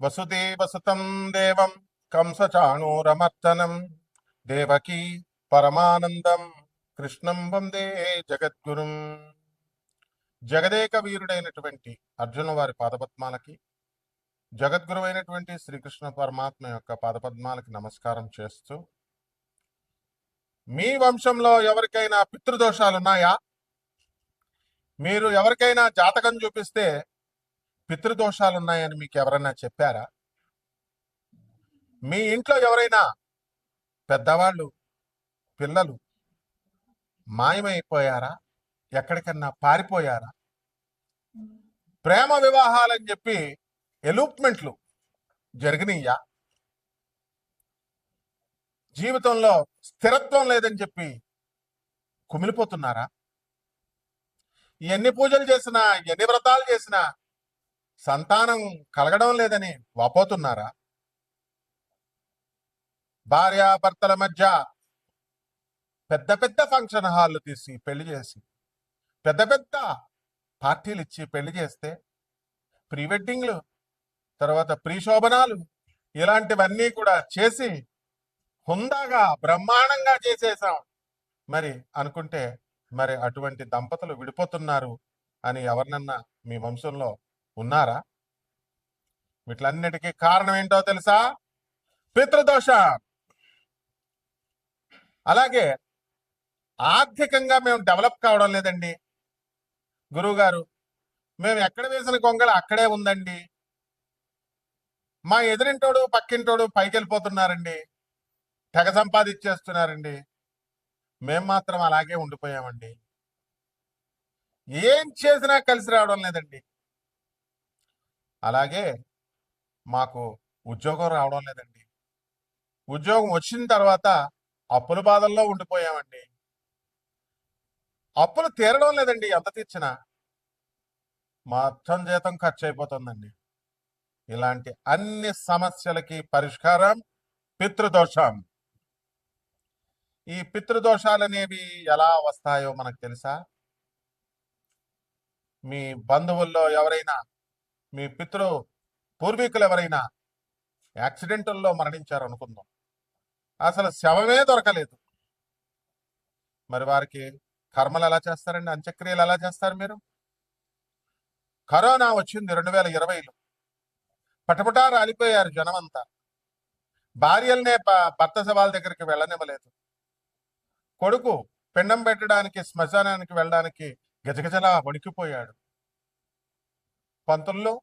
వసుదేవసుతం దేవం కంసచాణూరమర్దనం దేవకీ పరమానందం కృష్ణం వందే జగద్గురుం. జగదేక వీరుడైనటువంటి అర్జున వారి పాదపద్మాలకి, జగద్గురువైనటువంటి శ్రీకృష్ణ పరమాత్మ యొక్క పాదపద్మాలకి నమస్కారం చేస్తూ, మీ వంశంలో ఎవరికైనా పితృదోషాలున్నాయా? మీరు ఎవరికైనా జాతకం చూపిస్తే పితృదోషాలున్నాయని మీకు ఎవరైనా చెప్పారా? మీ ఇంట్లో ఎవరైనా పెద్దవాళ్ళు, పిల్లలు మాయమైపోయారా? ఎక్కడికన్నా పారిపోయారా? ప్రేమ వివాహాలని చెప్పి ఎలూప్మెంట్లు జరిగినాయా? జీవితంలో స్థిరత్వం లేదని చెప్పి కుమిలిపోతున్నారా? ఎన్ని పూజలు చేసినా, ఎన్ని వ్రతాలు చేసినా సంతానం కలగడం లేదని వాపోతున్నారా? భార్యాభర్తల మధ్య పెద్ద పెద్ద ఫంక్షన్ హాళ్ళు తీసి పెళ్లి చేసి, పెద్ద పెద్ద పార్టీలు ఇచ్చి పెళ్లి చేస్తే, ప్రీ వెడ్డింగ్లు, తర్వాత ప్రీ శోభనాలు, ఇలాంటివన్నీ కూడా చేసి హుందాగా బ్రహ్మాండంగా చేసేసాం మరి అనుకుంటే, మరి అటువంటి దంపతులు విడిపోతున్నారు అని ఎవరినన్నా మీ వంశంలో ఉన్నారా? వీటిలన్నిటికీ కారణం ఏంటో తెలుసా? పితృదోష. అలాగే ఆర్థికంగా మేము డెవలప్ కావడం లేదండి గురువుగారు, మేము ఎక్కడ వేసిన కొంగళ అక్కడే ఉందండి, మా ఎదురింటోడు పక్కింటోడు పైకి వెళ్ళిపోతున్నారండి, తెగ సంపాదించేస్తున్నారండి, మేం మాత్రం అలాగే ఉండిపోయామండి, ఏం చేసినా కలిసి రావడం లేదండి, అలాగే మాకు ఉద్యోగం రావడం లేదండి, ఉద్యోగం వచ్చిన తర్వాత అప్పుల బాధల్లో ఉండిపోయామండి, అప్పులు తీరడం లేదండి, ఎంత తీర్చినా మొత్తం జీతం ఖర్చు అయిపోతుందండి. ఇలాంటి అన్ని సమస్యలకి పరిష్కారం పితృదోషం. ఈ పితృదోషాలు అనేవి ఎలా వస్తాయో మనకు తెలుసా? మీ బంధువుల్లో ఎవరైనా, మీ పూర్వీకులు ఎవరైనా యాక్సిడెంట్లో మరణించారు అనుకుందాం, అసలు శవమే దొరకలేదు, మరి వారికి కర్మలు ఎలా చేస్తారండి? అంత్యక్రియలు ఎలా చేస్తారు మీరు? కరోనా వచ్చింది 2020లో, పటపటా రాలిపోయారు జనమంతా, భార్యలనే భర్త సవాల్ దగ్గరికి వెళ్ళనివ్వలేదు, కొడుకు పిండం పెట్టడానికి శ్మశానానికి వెళ్ళడానికి గజగజలా వణికిపోయాడు, పంతుల్లో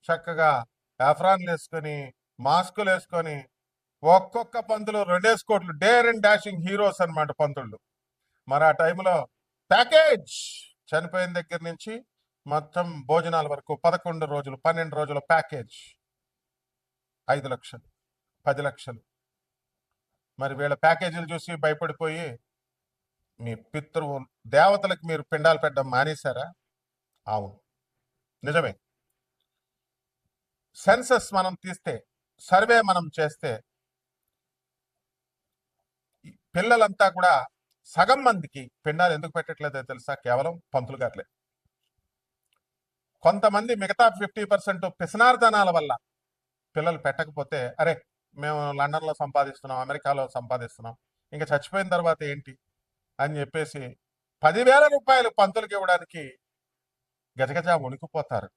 చక్కగా ఆఫ్రాన్లు వేసుకొని, మాస్కులు వేసుకొని, ఒక్కొక్క పంతులు 2 కోట్లు, డేర్ అండ్ డాషింగ్ హీరోస్ అన్నమాట పంతుళ్ళు. మరి ఆ టైంలో ప్యాకేజ్ చనిపోయిన దగ్గర నుంచి మొత్తం భోజనాల వరకు 11 రోజులు 12 రోజుల ప్యాకేజ్ 5 లక్షలు 10 లక్షలు. మరి వీళ్ళ ప్యాకేజీలు చూసి భయపడిపోయి మీ దేవతలకు మీరు పిండాలు పెట్టడం మానేశారా? అవును, నిజమే. సెన్సస్ మనం తీస్తే, సర్వే మనం చేస్తే, పిల్లలంతా కూడా సగం మందికి పిండాలు ఎందుకు పెట్టట్లేదో తెలుసా? కేవలం పంతులు గారులే. కొంతమంది మిగతా 50% పిసనార్దనాల వల్ల పిల్లలు పెట్టకపోతే, అరే మేము లండన్లో సంపాదిస్తున్నాం, అమెరికాలో సంపాదిస్తున్నాం, ఇంకా చచ్చిపోయిన తర్వాత ఏంటి అని చెప్పేసి 10,000 రూపాయలు పంతులకి ఇవ్వడానికి గజగజ వణికిపోతారు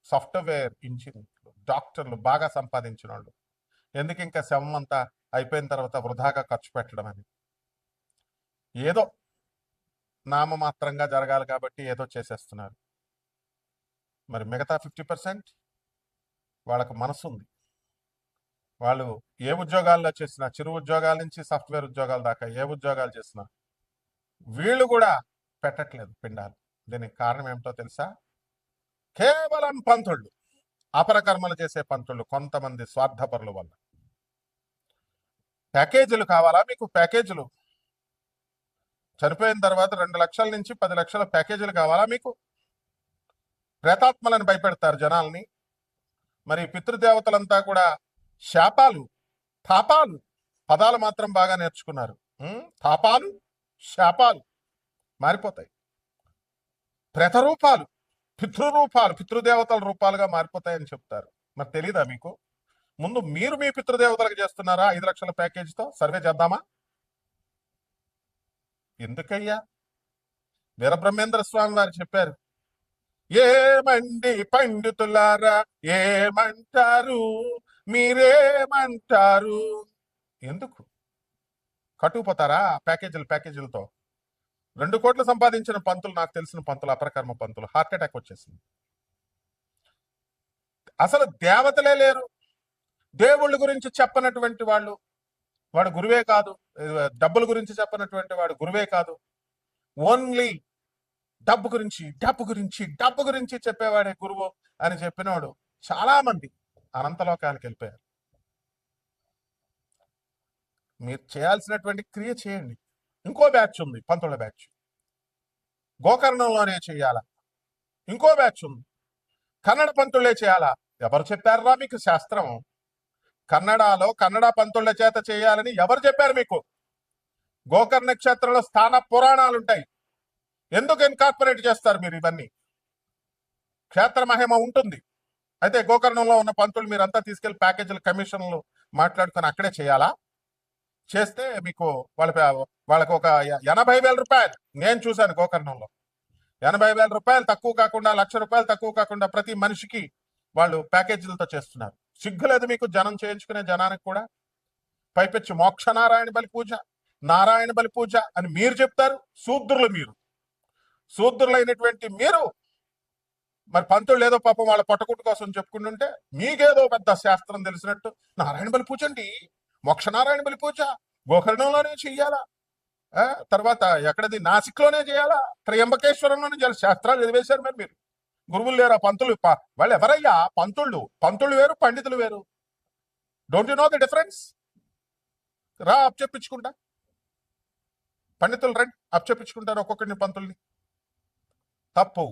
సాఫ్ట్వేర్ ఇంజనీర్లు, డాక్టర్లు, బాగా సంపాదించిన వాళ్ళు. ఎందుకు ఇంకా శవం అంతా అయిపోయిన తర్వాత వృధాగా ఖర్చు పెట్టడం అని. ఏదో నామమాత్రంగా జరగాలి కాబట్టి ఏదో చేసేస్తున్నారు. మరి మిగతా 50% వాళ్ళకు మనసు ఉంది, వాళ్ళు ఏ ఉద్యోగాల్లో చేసినా, చిరు ఉద్యోగాల నుంచి సాఫ్ట్వేర్ ఉద్యోగాల దాకా ఏ ఉద్యోగాలు చేసినా వీళ్ళు కూడా పెట్టట్లేదు పిండాలు. దీనికి కారణం ఏమిటో తెలుసా? కేవలం పంతుళ్ళు, అపరకర్మలు చేసే పంతుళ్ళు, కొంతమంది స్వార్థపరుల వల్ల. ప్యాకేజీలు కావాలా మీకు? ప్యాకేజీలు చనిపోయిన తర్వాత 2 లక్షల నుంచి 10 లక్షల ప్యాకేజీలు కావాలా మీకు? ప్రేతాత్మలను భయపెడతారు జనాల్ని. మరి పితృదేవతలంతా కూడా శాపాలు, తాపాలు, పదాలు మాత్రం బాగా నేర్చుకున్నారు. తాపాలు, శాపాలు మారిపోతాయి, ప్రేతరూపాలు, పితృరూపాలు, పితృదేవతల రూపాలుగా మారిపోతాయని చెప్తారు. మరి తెలీదా మీకు? ముందు మీరు మీ పితృదేవతలకు చేస్తున్నారా 5 లక్షల ప్యాకేజీతో? సర్వే చేద్దామా? ఎందుకయ్యా? వీరబ్రహ్మేంద్ర స్వామి వారు చెప్పారు, ఏమండి పండితులారా ఏమంటారు, మీరేమంటారు? ఎందుకు కట్టుకుపోతారా ప్యాకేజీలతో? 2 కోట్లు సంపాదించిన పంతులు, నాకు తెలిసిన పంతులు, అపరకర్మ పంతులు, హార్ట్ అటాక్ వచ్చేసింది. అసలు దేవతలే లేరు, దేవుళ్ళ గురించి చెప్పనటువంటి వాళ్ళు, వాడు గురువే కాదు. డబ్బుల గురించి చెప్పనటువంటి వాడు గురువే కాదు. ఓన్లీ డబ్బు గురించి చెప్పేవాడే గురువు అని చెప్పినవాడు చాలా మంది అనంతలోకాలకు వెళ్ళిపోయారు. మీరు చేయాల్సినటువంటి క్రియ చేయండి. ఇంకో బ్యాచ్ ఉంది, పంతుల బ్యాచ్, గోకర్ణంలోనే చేయాలా. ఇంకో బ్యాచ్ ఉంది, కన్నడ పంతులే చేయాలా. ఎవరు చెప్పారా మీకు శాస్త్రం? కన్నడలో కన్నడ పంతుల చేత చేయాలని ఎవరు చెప్పారు మీకు? గోకర్ణ క్షేత్రంలో స్థాన పురాణాలు ఉంటాయి. ఎందుకు ఇన్కార్పొరేట్ చేస్తారు మీరు ఇవన్నీ? క్షేత్ర మహిమ ఉంటుంది. అయితే గోకర్ణంలో ఉన్న పంతులు మీరంతా తీసుకెళ్లి ప్యాకేజీల కమిషన్లు మాట్లాడుకొని అక్కడే చేయాలా? చేస్తే మీకు వాళ్ళకి ఒక 80,000 రూపాయలు నేను చూశాను గోకర్ణంలో. 80,000 రూపాయలు తక్కువ కాకుండా, 1,00,000 రూపాయలు తక్కువ కాకుండా ప్రతి మనిషికి వాళ్ళు ప్యాకేజీలతో చేస్తున్నారు. సిగ్గులేదు మీకు జనం చేయించుకునే జనానికి కూడా? పైపెచ్చి మోక్ష నారాయణ బలి పూజ అని మీరు చెప్తారు. శూద్రులైనటువంటి మీరు మరి పంతులు ఏదో పాపం వాళ్ళ పొట్టకుట్టు కోసం చెప్పుకుంటుంటే మీకేదో పెద్ద శాస్త్రం తెలిసినట్టు నారాయణ బలి పూజ అండి, మోక్ష నారాయణ బలి పూజ గోకర్ణంలోనే చెయ్యాలా, తర్వాత ఎక్కడది నాసిక్లోనే చేయాలా, త్రయంబకేశ్వరంలోనే చేయాలి. శాస్త్రాలు చదివేశారు మరి మీరు. గురువులు లేరా పంతులు? వాళ్ళు ఎవరయ్యా? పంతులు వేరు, పండితులు వేరు. Don't you know the difference? రా అప్పచెప్పించుకుంటా, పండితులు రండి అప్పచెప్పించుకుంటారు ఒక్కొక్కరిని పంతుల్ని. తప్పు.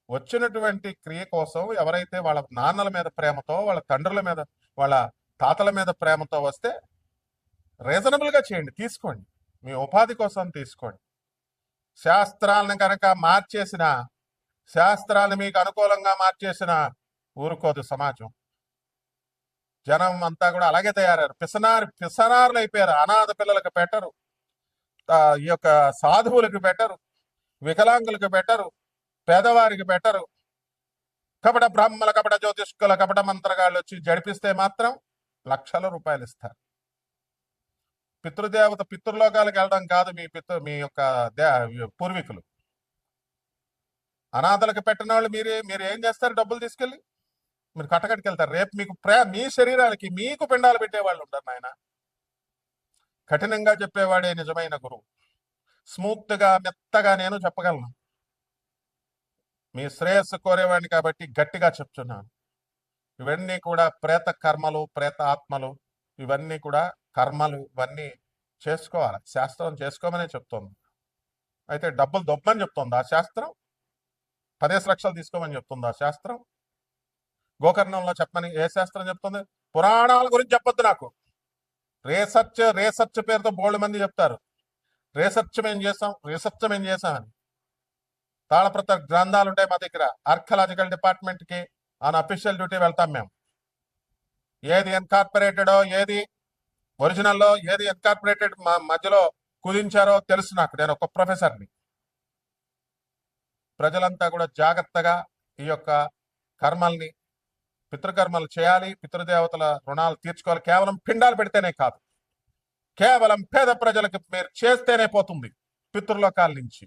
వచ్చినటువంటి క్రియ కోసం ఎవరైతే వాళ్ళ నాన్నల మీద ప్రేమతో, వాళ్ళ తండ్రుల మీద, వాళ్ళ తాతల మీద ప్రేమతో వస్తే రీజనబుల్ గా చేయండి, తీసుకోండి, మీ ఉపాధి కోసం తీసుకోండి. శాస్త్రాలను కనుక మార్చేసిన, శాస్త్రాలు మీకు అనుకూలంగా మార్చేసిన ఊరుకోదు సమాజం. జనం అంతా కూడా అలాగే తయారయ్యారు. పిసనారులు అయిపోయారు. అనాథ పిల్లలకు పెట్టరు, ఈ యొక్క సాధువులకు పెట్టరు, వికలాంగులకు పెట్టరు, పేదవారికి పెట్టరు. కపట బ్రాహ్మణ, కపట జ్యోతిష్కుల, కపట మంత్రగాళ్ళు వచ్చి జడిపిస్తే మాత్రం లక్షల రూపాయలు ఇస్తారు. పితృదేవత పితృలోకాలకు వెళ్ళడం కాదు మీ యొక్క పూర్వీకులు. అనాథలకు పెట్టిన వాళ్ళు మీరు ఏం చేస్తారు? డబ్బులు తీసుకెళ్ళి మీరు కట్టకట్టుకెళ్తారు. రేపు మీకు మీ శరీరానికి మీకు పిండాలు పెట్టేవాళ్ళు ఉంటారు నాయన. కఠినంగా చెప్పేవాడే నిజమైన గురువు. స్మూత్ గా మెత్తగా నేను చెప్పగలను. మీ శ్రేయస్సు కోరేవాడిని కాబట్టి గట్టిగా చెప్తున్నాను. ఇవన్నీ కూడా ప్రేత కర్మలు, ప్రేత ఆత్మలు, ఇవన్నీ కూడా కర్మలు, ఇవన్నీ చేసుకోవాలి. శాస్త్రం చేసుకోమనే చెప్తోంది. అయితే డబ్బులు దొబ్బని చెప్తుంది ఆ శాస్త్రం? 10 లక్షలు తీసుకోమని చెప్తుంది ఆ శాస్త్రం? గోకర్ణంలో చెప్పమని ఏ శాస్త్రం చెప్తుంది? పురాణాల గురించి చెప్పొద్దు నాకు. రీసెర్చ్ పేరుతో బోల్డ్ మంది చెప్తారు. రీసెర్చ్ మేము చేసామని. తాళప్రత గ్రంథాలు ఉంటాయి మా దగ్గర. ఆర్కియలాజికల్ డిపార్ట్మెంట్ కి ఆన్ అఫీషియల్ డ్యూటీ వెళ్తాం మేము. ఏది ఇన్కార్పొరేటెడో, ఏది ఒరిజినల్లో, ఏది ఇన్కార్పొరేటెడ్ మధ్యలో కుదించారో తెలుసు నాకు. నేను ఒక ప్రొఫెసర్ని. ప్రజలంతా కూడా జాగ్రత్తగా ఈ యొక్క కర్మల్ని, పితృకర్మలు చేయాలి. పితృదేవతల రుణాలు తీర్చుకోవాలి. కేవలం పిండాలు పెడితేనే కాదు, కేవలం పేద ప్రజలకు మీరు చేస్తేనే పోతుంది పితృలోకాల నుంచి.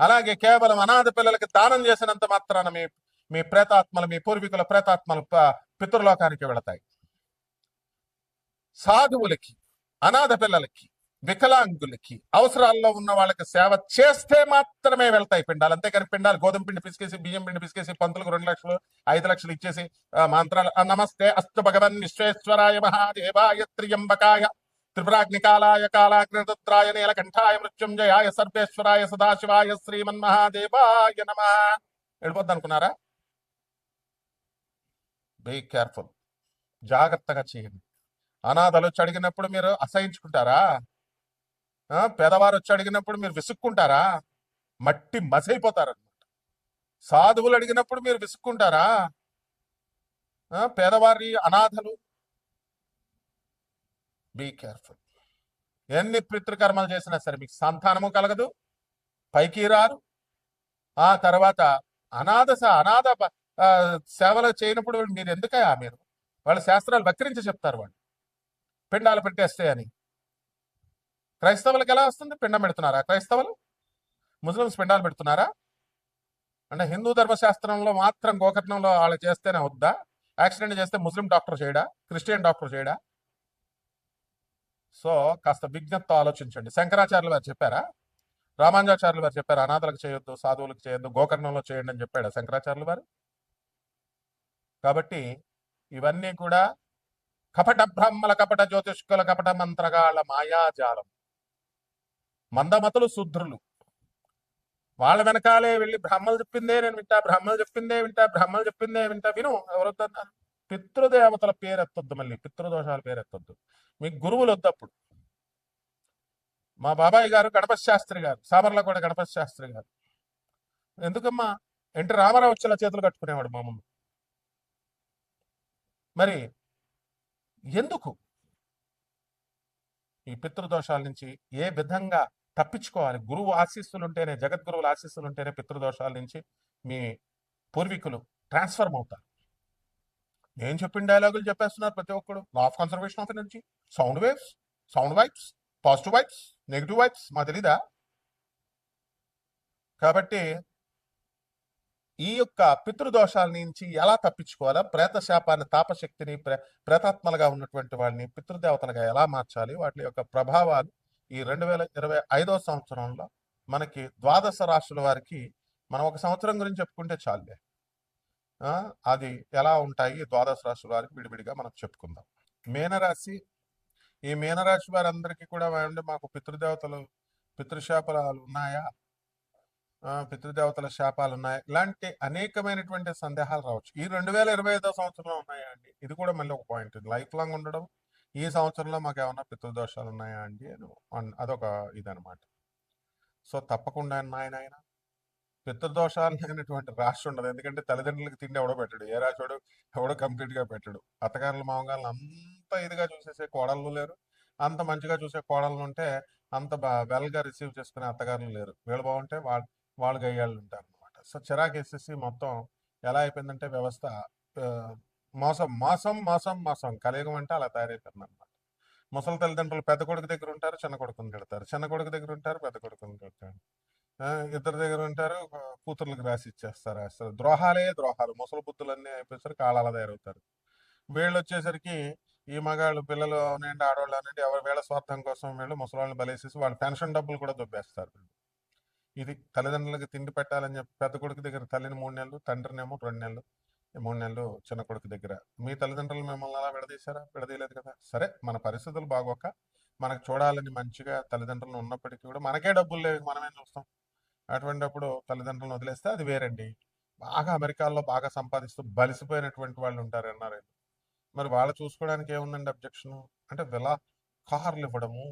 అలాగే కేవలం అనాథ పిల్లలకి దానం చేసినంత మాత్రాన మీ ప్రేతాత్మలు, మీ పూర్వీకుల ప్రేతాత్మలు పితృలోకానికి వెళతాయి. సాధువులకి, అనాథ పిల్లలకి, వికలాంగులకి, అవసరాల్లో ఉన్న వాళ్ళకి సేవ చేస్తే మాత్రమే వెళ్తాయి పిండాలు. అంతేకాని పిండాలు గోధుమ పిండి పిసికేసి, బియ్యం పిండి పిసికేసి పంతులకు 2 లక్షలు 5 లక్షలు ఇచ్చేసి మంత్రాలు నమస్తే అస్తు భగవన్ విశ్వేశ్వరాయ మహాదేవాయ త్రియంబకాయ త్రిపురాగ్నికాలాయ కాలాగ్నిరుద్రాయ నీలకంఠాయ మృత్యుంజయాయ సర్వేశ్వరాయ సదాశివాయ శ్రీమన్మహాదేవాయ నమః వెళ్ళిపోద్ది అనుకున్నారా? బీ కేర్ఫుల్, జాగ్రత్తగా చేయండి. అనాథలు వచ్చి అడిగినప్పుడు మీరు అసహించుకుంటారా? పేదవారు వచ్చి అడిగినప్పుడు మీరు విసుక్కుంటారా? మట్టి మసైపోతారన్నమాట. సాధువులు అడిగినప్పుడు మీరు విసుక్కుంటారా? పేదవారి అనాథలు, బీ కేర్ఫుల్. ఎన్ని పితృకర్మలు చేసినా సరే మీకు సంతానము కలగదు, పైకి రారు. ఆ తర్వాత అనాథ సేవలు చేయనప్పుడు మీరు ఎందుకయా మీరు వాళ్ళ శాస్త్రాలు వక్రించి చెప్తారు. వాళ్ళు పిండాలు పెట్టేస్తే అని. క్రైస్తవులకు ఎలా వస్తుంది? పిండం పెడుతున్నారా క్రైస్తవులు? ముస్లిమ్స్ పిండాలు పెడుతున్నారా? అంటే హిందూ ధర్మశాస్త్రంలో మాత్రం గోకర్ణంలో వాళ్ళు చేస్తేనే వద్దా? యాక్సిడెంట్ చేస్తే ముస్లిం డాక్టర్ చేయడా? క్రిస్టియన్ డాక్టర్ చేయడా? సో కాస్త విజ్ఞప్తితో ఆలోచించండి. శంకరాచార్యులు వారు చెప్పారా? రామానుజాచార్యులు వారు చెప్పారు అనాథలకు చేయొద్దు, సాధువులకు చేయొద్దు, గోకర్ణంలో చేయండి అని చెప్పాడా శంకరాచార్యులు వారు? కాబట్టి ఇవన్నీ కూడా కపట బ్రహ్మల, కపట జ్యోతిష్కుల, కపట మంత్రగాళ్ళ మాయాజాలం. మందమతులు శూద్రులు వాళ్ళ వెనకాలే వెళ్ళి బ్రహ్మలు చెప్పిందే నేను వింటా, బ్రహ్మలు చెప్పిందే వింటా, బ్రహ్మలు చెప్పిందే వింటా. విను, ఎవరొద్దన్నారు? పితృదేవతల పేరెత్తొద్దు, మళ్ళీ పితృదోషాల పేరెత్తొద్దు. మీకు గురువులు వద్దప్పుడు. మా బాబాయ్ గారు గణపతి శాస్త్రి గారు, సామర్లకోట గణపతి శాస్త్రి గారు. ఎందుకమ్మా ఎన్టీ రామారావు వచ్చేలా చేతులు కట్టుకునేవాడు మా ముందు. మరి ఎందుకు ఈ పితృదోషాల నుంచి ఏ విధంగా తప్పించుకోవాలి? గురువు ఆశీస్సులు ఉంటేనే, జగద్గురువుల ఆశీస్సులు ఉంటేనే పితృదోషాల నుంచి మీ పూర్వీకులు ట్రాన్స్ఫర్మ్ అవుతారు. నేను చెప్పిన డైలాగులు చెప్పేస్తున్నారు ప్రతి ఒక్కడు. Law of conservation of energy, sound waves, sound vibes, positive vibes, negative vibes మా తెలీదా? కాబట్టి ఈ యొక్క పితృదోషాల నుంచి ఎలా తప్పించుకోవాలా, ప్రేత శాపాన్ని, తాపశక్తిని, ప్రేతాత్మలుగా ఉన్నటువంటి వాళ్ళని పితృదేవతలుగా ఎలా మార్చాలి, వాటి యొక్క ప్రభావాలు ఈ 2025వ సంవత్సరంలో మనకి ద్వాదశ రాశుల వారికి మనం ఒక సంవత్సరం గురించి చెప్పుకుంటే చాలులే. అది ఎలా ఉంటాయి ద్వాదశ రాశుల వారికి విడివిడిగా మనం చెప్పుకుందాం. మీనరాశి, ఈ మీనరాశి వారందరికీ కూడా మాకు పితృదేవతలు, పితృశాపాలు ఉన్నాయా, పితృదేవతల శాపాలు ఉన్నాయి, ఇలాంటి అనేకమైనటువంటి సందేహాలు రావచ్చు. ఈ 2025వ సంవత్సరంలో ఉన్నాయా అండి? ఇది కూడా మళ్ళీ ఒక పాయింట్. లైఫ్ లాంగ్ ఉండడం, ఈ సంవత్సరంలో మాకు ఏమన్నా పితృదోషాలు ఉన్నాయా అండి అని అదొక ఇదనమాట. సో తప్పకుండా ఆయన పితృదోషాలు లేనటువంటి రాశి ఉండదు. ఎందుకంటే తల్లిదండ్రులకి తిండి ఎవడో పెట్టడు, ఏ రాశోడు ఎవడో కంప్లీట్ గా పెట్టడు. అత్తగారులు మామగారులు అంత ఇదిగా చూసేసే కోడళ్ళు లేరు, అంత మంచిగా చూసే కోడళ్ళు ఉంటే అంత వెల్ గా రిసీవ్ చేసుకునే అత్తగారులు లేరు. వీళ్ళు బాగుంటే వాళ్ళు గయ్యాళ్ళు ఉంటారు అనమాట. సో చిరాకు వేసేసి మొత్తం ఎలా అయిపోయిందంటే వ్యవస్థ మోసం మోసం మోసం మోసం కలియుగం అంటే అలా తయారైపోయింది అనమాట. ముసలి తల్లిదండ్రులు పెద్ద కొడుకు దగ్గర ఉంటారు, చిన్న కొడుకుని పెడతారు, చిన్న కొడుకు దగ్గర ఉంటారు, పెద్ద కొడుకుని పెడతారు, ఇద్దరి దగ్గర ఉంటారు, కూతుర్లకు రాసి ఇచ్చేస్తారు. అసలు ద్రోహాలే ద్రోహాలు, ముసలి బుద్ధులన్నీ అయిపోయేసరికి కాళ్ళ తయారవుతారు. వీళ్ళు వచ్చేసరికి ఈ మగాళ్ళు పిల్లలు అవనండి, ఆడవాళ్ళు అనండి, ఎవరు వీళ్ళ స్వార్థం కోసం వీళ్ళు ముసలాళ్ళని బలేసేసి వాళ్ళ పెన్షన్ డబ్బులు కూడా దొబ్బేస్తారు. ఇది తల్లిదండ్రులకి తిండి పెట్టాలని చెప్పి పెద్ద కొడుకు దగ్గర తల్లిని 3 నెలలు, తండ్రినేమో 2 నెలలు, 3 నెలలు చిన్న కొడుకు దగ్గర. మీ తల్లిదండ్రులు మిమ్మల్ని అలా విడదీశారా? విడదీయలేదు కదా. సరే, మన పరిస్థితులు బాగోక మనకు చూడాలని మంచిగా తల్లిదండ్రులు ఉన్నప్పటికీ కూడా మనకే డబ్బులు లేవు, మనమేం చూస్తాం? అటువంటిప్పుడు తల్లిదండ్రులను వదిలేస్తే అది వేరండి. బాగా అమెరికాలో బాగా సంపాదిస్తూ బలిసిపోయినటువంటి వాళ్ళు ఉంటారు అన్నారు. మరి వాళ్ళు చూసుకోవడానికి ఏముందండి అబ్జెక్షన్? అంటే కార్లు ఇవ్వడము,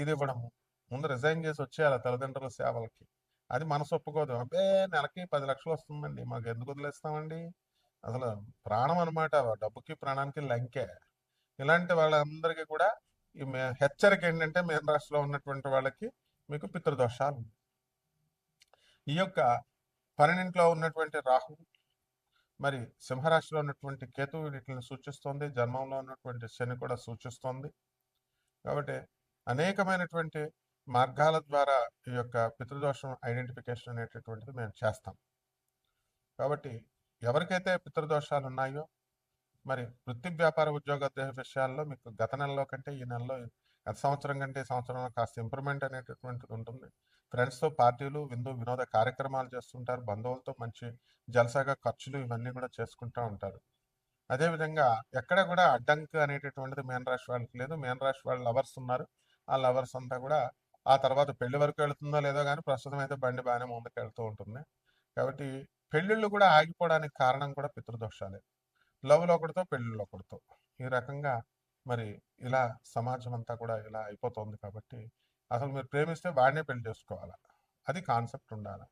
ఇది ఇవ్వడము. ముందు రిజైన్ చేసి వచ్చేయాలి తల్లిదండ్రుల సేవలకి. అది మనసు ఒప్పుకోదు. అబ్బే నెలకి 10 లక్షలు వస్తుందండి, మాకు ఎందుకు వదిలేస్తామండి? అసలు ప్రాణం అనమాట, డబ్బుకి ప్రాణానికి లంకే. ఇలాంటి వాళ్ళందరికీ కూడా ఈ హెచ్చరిక ఏంటంటే మీన రాశిలో ఉన్నటువంటి వాళ్ళకి మీకు పితృదోషాలు. ఈ యొక్క 12లో ఉన్నటువంటి రాహు, మరి సింహరాశిలో ఉన్నటువంటి కేతువు వీటిని సూచిస్తోంది. జన్మంలో ఉన్నటువంటి శని కూడా సూచిస్తోంది. కాబట్టి అనేకమైనటువంటి మార్గాల ద్వారా ఈ యొక్క పితృదోషం ఐడెంటిఫికేషన్ అనేటటువంటిది మేము చేస్తాం. కాబట్టి ఎవరికైతే పితృదోషాలు ఉన్నాయో, మరి వృత్తి, వ్యాపార, ఉద్యోగ విషయాల్లో మీకు గత నెలలో కంటే ఈ నెలలో, గత సంవత్సరం కంటే సంవత్సరంలో కాస్త ఇంప్రూవ్మెంట్ అనేటటువంటిది ఉంటుంది. ఫ్రెండ్స్తో పార్టీలు, విందు వినోద కార్యక్రమాలు చేస్తుంటారు. బంధువులతో మంచి జలసాగా ఖర్చులు ఇవన్నీ కూడా చేసుకుంటూ ఉంటారు. అదేవిధంగా ఎక్కడ కూడా అడ్డంకి అనేటటువంటిది మీన రాశి వాళ్ళకి లేదు. మీన రాశి వాళ్ళు లవర్స్ ఉన్నారు, ఆ లవర్స్ అంతా కూడా ఆ తర్వాత పెళ్లి వరకు వెళుతుందో లేదో కానీ ప్రస్తుతం అయితే బండి బాగానే ముందుకు వెళ్తూ ఉంటుంది. కాబట్టి పెళ్లిళ్ళు కూడా ఆగిపోవడానికి కారణం కూడా పితృదోషాలే. లవ్లో ఒకటితో, పెళ్లిలో ఒకటితో, ఈ రకంగా మరి ఇలా సమాజం అంతా కూడా ఇలా అయిపోతుంది. కాబట్టి అసలు మీరు ప్రేమిస్తే వాడినే పెళ్లి చేసుకోవాలా, అది కాన్సెప్ట్ ఉండాలి.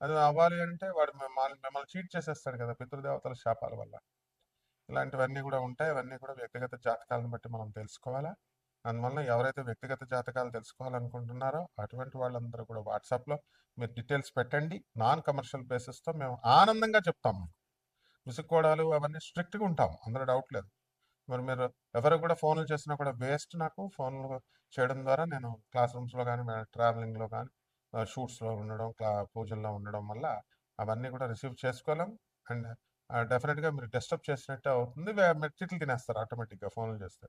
అది అవ్వాలి అంటే వాడు మిమ్మల్ని చీట్ చేసేస్తాడు కదా పితృదేవతల శాపాల వల్ల. ఇలాంటివన్నీ కూడా ఉంటాయి. అవన్నీ కూడా వ్యక్తిగత జాతకాలను బట్టి మనం తెలుసుకోవాలా. అందువలన ఎవరైతే వ్యక్తిగత జాతకాలు తెలుసుకోవాలనుకుంటున్నారో అటువంటి వాళ్ళందరూ కూడా వాట్సాప్లో మీరు డీటెయిల్స్ పెట్టండి. నాన్ కమర్షియల్ బేసిస్తో మేము ఆనందంగా చెప్తాం. విసుక్కోవడాలు అవన్నీ స్ట్రిక్ట్గా ఉంటాం, అందులో డౌట్ లేదు. మరి మీరు ఎవరు కూడా ఫోన్లు చేసినా కూడా వేస్ట్. నాకు ఫోన్లు చేయడం ద్వారా నేను క్లాస్ రూమ్స్లో కానీ ట్రావెలింగ్లో కానీ షూట్స్లో ఉండడం పూజల్లో ఉండడం వల్ల అవన్నీ కూడా రిసీవ్ చేసుకోలేం. అండ్ డెఫినెట్గా మీరు డిస్టర్బ్ చేసినట్టే అవుతుంది. మెట్టిట్లు తినేస్తారు ఆటోమేటిక్గా ఫోన్లు చేస్తే.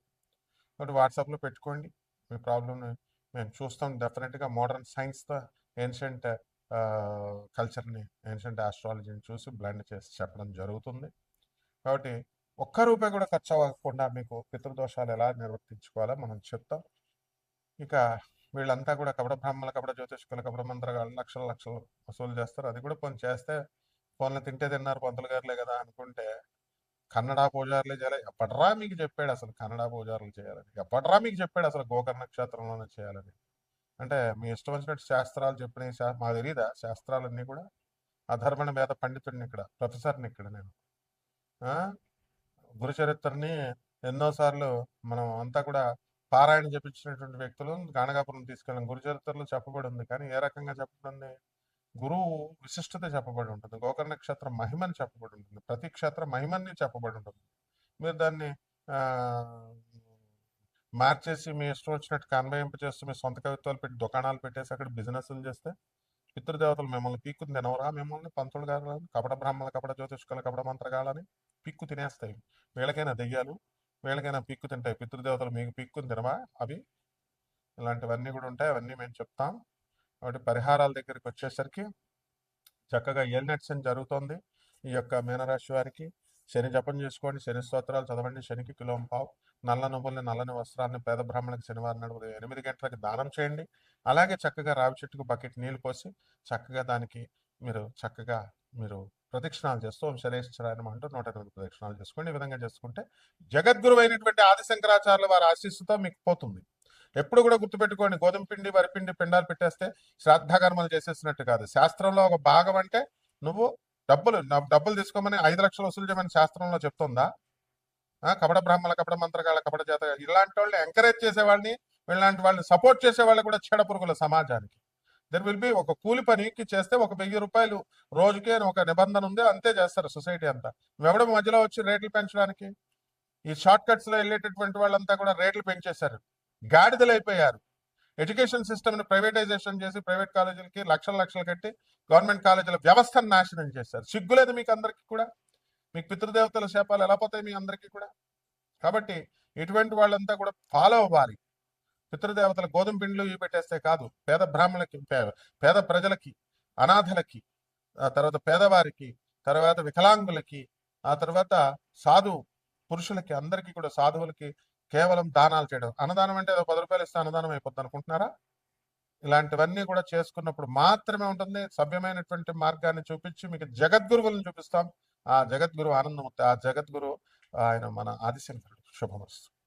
కాబట్టి వాట్సాప్లో పెట్టుకోండి, మీ ప్రాబ్లమ్ని మేము చూస్తాం. డెఫినెట్గా మోడర్న్ సైన్స్తో ఏన్షియంట్ కల్చర్ని, ఏన్షియంట్ ఆస్ట్రాలజీని చూసి బ్లెండ్ చేసి చెప్పడం జరుగుతుంది. కాబట్టి ఒక్క రూపాయి కూడా ఖర్చు అవ్వకుండా మీకు పితృదోషాలు ఎలా నిర్వర్తించుకోవాలో మనం చెప్తాం. ఇక వీళ్ళంతా కూడా కపట బ్రాహ్మణులు, కపట జ్యోతిష్కులు, కపట మంత్రగాళ్ళు లక్షలు లక్షలు వసూలు చేస్తారు. అది కూడా పని చేస్తే ఫోన్లు తింటే తిన్నారు పంతులు గారులే కదా అనుకుంటే కన్నడ పూజారులే చేయాలి. ఎప్పట్రా మీకు చెప్పాడు అసలు కన్నడ పూజారులు చేయాలని? ఎప్పట్రా మీకు చెప్పాడు అసలు గోకర్ణ క్షేత్రంలోనే చేయాలని? అంటే మీ ఇష్టం వచ్చినట్టు శాస్త్రాలు చెప్పిన మాకు తెలీదా శాస్త్రాలన్నీ కూడా? అధర్మణ వేద పండితుడిని ఇక్కడ, ప్రొఫెసర్ని ఇక్కడ నేను. గురుచరిత్రని ఎన్నోసార్లు మనం అంతా కూడా పారాయణ చెప్పించినటువంటి వ్యక్తులు గాణగాపురం తీసుకెళ్ళాం. గురుచరిత్రలో చెప్పబడి ఉంది, కానీ ఏ రకంగా చెప్పబడింది? గురువు విశిష్టత చెప్పబడి ఉంటుంది, గోకర్ణ క్షేత్రం మహిమని చెప్పబడి ఉంటుంది, ప్రతి క్షేత్ర మహిమని చెప్పబడి ఉంటుంది. మీరు దాన్ని మార్చేసి మీ ఇష్టం వచ్చినట్టు కన్వయింపు చేస్తూ మీ సొంత కవిత్వాలు పెట్టి దుకాణాలు పెట్టేసి అక్కడ బిజినెస్లు చేస్తే పితృదేవతలు మిమ్మల్ని పీక్కు తినవరా? మిమ్మల్ని పంతులు గారు కపట బ్రాహ్మణులు, కపట జ్యోతిష్కులు, కపట మంత్రగాలని పిక్కు తినేస్తాయి. వీళ్ళకైనా దెయ్యాలు, వీళ్ళకైనా పిక్కు తింటాయి. పితృదేవతలు మీకు పిక్కుని తినవా అవి? ఇలాంటివన్నీ కూడా ఉంటాయి, అవన్నీ మేము చెప్తాం. కాబట్టి పరిహారాల దగ్గరికి వచ్చేసరికి చక్కగా ఏలినట్ శని జరుగుతోంది ఈ యొక్క మీనరాశి వారికి. శని జపం చేసుకోండి, శని స్తోత్రాలు చదవండి, శనికి కిలోం పావు నల్ల నువ్వుల్ని, నల్లని వస్త్రాన్ని పేద బ్రాహ్మణులకు శనివారం నాడు ఉదయం 8 గంటలకు దానం చేయండి. అలాగే చక్కగా రావి చెట్టుకు బకెట్ నీళ్లు పోసి చక్కగా దానికి మీరు ప్రదక్షిణాలు చేస్తూ ఓం శనేశ్వరాయనమః అంటూ 108 ప్రదక్షిణాలు చేసుకోండి. ఈ విధంగా చేసుకుంటే జగద్గురు అయినటువంటి ఆదిశంకరాచార్యుల వారి ఆశీస్సుతో మీకు పోతుంది. ఎప్పుడు కూడా గుర్తుపెట్టుకోండి, గోధుమ పిండి, వరిపిండి, పిండాలు పెట్టేస్తే శ్రాద్ధకర్మలు చేసేసినట్టు కాదు. శాస్త్రంలో ఒక భాగం అంటే నువ్వు డబ్బులు తీసుకోమని 5 లక్షలు వసూలు చేయమని శాస్త్రంలో చెప్తుందా? కపట బ్రాహ్మణ, కపట మంత్రగాళ్ళ, కపట జాత ఇలాంటి వాళ్ళని ఎంకరేజ్ చేసేవాళ్ళని, ఇలాంటి వాళ్ళని సపోర్ట్ చేసేవాళ్ళు కూడా చెడ పురుగుల సమాజానికి. దెర్ విల్ బి ఒక కూలి పనికి చేస్తే ఒక 1000 రూపాయలు రోజుకి అని ఒక నిబంధన ఉంది, అంతే చేస్తారు సొసైటీ అంతా. ఎవడో మధ్యలో వచ్చి రేట్లు పెంచడానికి ఈ షార్ట్ కట్స్ లో వెళ్ళేటటువంటి వాళ్ళంతా కూడా రేట్లు పెంచేశారు, గాడిదలు అయిపోయారు. ఎడ్యుకేషన్ సిస్టమ్ ని ప్రైవేటైజేషన్ చేసి ప్రైవేట్ కాలేజీలకి లక్షలు కట్టి గవర్నమెంట్ కాలేజీల వ్యవస్థను నాశనం చేశారు. సిగ్గులేదు మీకు అందరికీ కూడా? మీకు పితృదేవతల శాపాలు ఎలా పోతాయి మీ అందరికీ కూడా? కాబట్టి ఇటువంటి వాళ్ళంతా కూడా ఫాలో అవ్వాలి. పితృదేవతల గోధుమ పిండిలు ఇవి పెట్టేస్తే కాదు, పేద బ్రాహ్మణులకి, పేద ప్రజలకి, అనాథలకి, ఆ తర్వాత పేదవారికి, తర్వాత వికలాంగులకి, ఆ తర్వాత సాధు పురుషులకి, అందరికీ కూడా సాధువులకి కేవలం దానాలు చేయడం. అన్నదానం అంటే 10 రూపాయలు ఇస్తే అన్నదానం అయిపోద్ది అనుకుంటున్నారా? ఇలాంటివన్నీ కూడా చేసుకున్నప్పుడు మాత్రమే ఉంటుంది. సభ్యమైనటువంటి మార్గాన్ని చూపించి మీకు జగద్గురువులను చూపిస్తాం. ఆ జగద్గురు ఆనందమూర్తి, ఆ జగద్గురు ఆయన మన ఆదిశంకరుడు. శుభమస్తు.